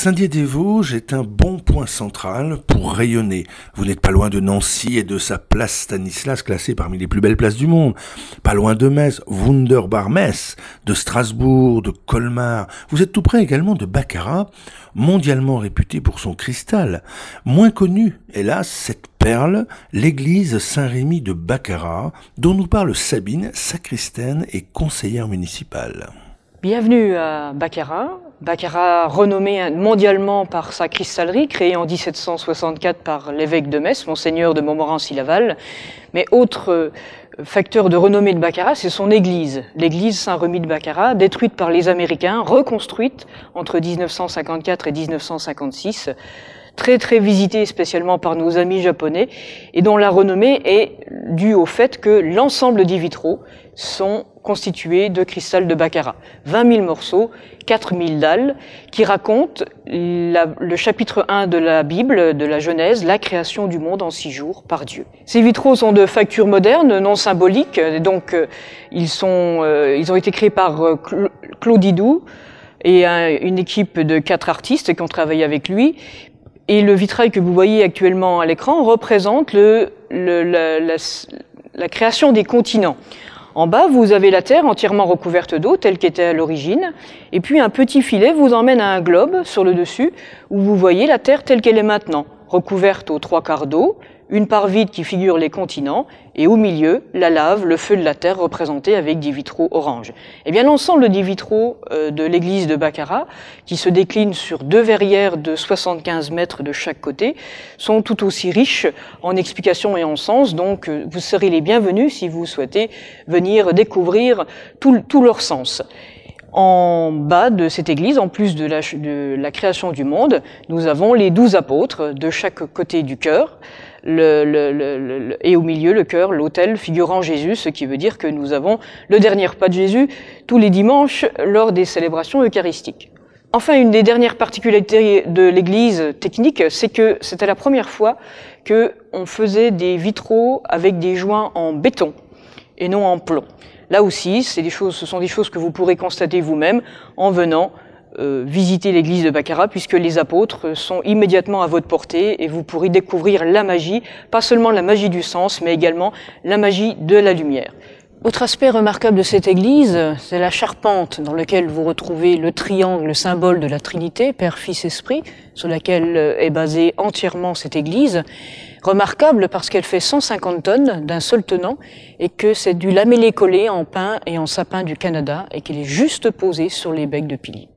Saint-Dié-des-Vosges est un bon point central pour rayonner. Vous n'êtes pas loin de Nancy et de sa place Stanislas, classée parmi les plus belles places du monde. Pas loin de Metz, Wunderbar Metz, de Strasbourg, de Colmar. Vous êtes tout près également de Baccarat, mondialement réputé pour son cristal. Moins connue, hélas, cette perle, l'église Saint-Rémy de Baccarat, dont nous parle Sabine, sacristaine et conseillère municipale. Bienvenue à Baccarat. Baccarat renommé mondialement par sa cristallerie, créée en 1764 par l'évêque de Metz, Monseigneur de Montmorency-Laval. Mais autre facteur de renommée de Baccarat, c'est son église, l'église Saint-Rémy de Baccarat, détruite par les Américains, reconstruite entre 1954 et 1956, très visitée spécialement par nos amis japonais, et dont la renommée est due au fait que l'ensemble des vitraux sont constitués de cristal de Baccarat. 20 000 morceaux, 4 000 dalles, qui racontent le chapitre 1 de la Bible, de la Genèse, la création du monde en 6 jours par Dieu. Ces vitraux sont de facture moderne, non symbolique, donc ils ont été créés par Claude Didou et une équipe de 4 artistes qui ont travaillé avec lui. Et le vitrail que vous voyez actuellement à l'écran représente la création des continents. En bas, vous avez la Terre entièrement recouverte d'eau, telle qu'était à l'origine, et puis un petit filet vous emmène à un globe sur le dessus, où vous voyez la Terre telle qu'elle est maintenant, recouverte aux 3/4 d'eau, une part vide qui figure les continents, et au milieu, la lave, le feu de la Terre représenté avec des vitraux orange. Eh bien, l'ensemble des vitraux de l'église de Baccarat, qui se déclinent sur 2 verrières de 75 mètres de chaque côté, sont tout aussi riches en explications et en sens, donc vous serez les bienvenus si vous souhaitez venir découvrir tout leur sens. En bas de cette église, en plus de la création du monde, nous avons les 12 apôtres de chaque côté du chœur, et au milieu le chœur, l'autel figurant Jésus, ce qui veut dire que nous avons le dernier repas de Jésus tous les dimanches lors des célébrations eucharistiques. Enfin, une des dernières particularités de l'église technique, c'est que c'était la première fois qu'on faisait des vitraux avec des joints en béton et non en plomb. Là aussi, ce sont des choses que vous pourrez constater vous-même en venant visiter l'église de Baccarat, puisque les apôtres sont immédiatement à votre portée et vous pourrez découvrir la magie, pas seulement la magie du sens, mais également la magie de la lumière. Autre aspect remarquable de cette église, c'est la charpente dans laquelle vous retrouvez le triangle, symbole de la Trinité, Père, Fils, Esprit, sur laquelle est basée entièrement cette église. Remarquable parce qu'elle fait 150 tonnes d'un seul tenant et que c'est du lamellé collé en pin et en sapin du Canada et qu'elle est juste posée sur les becs de piliers.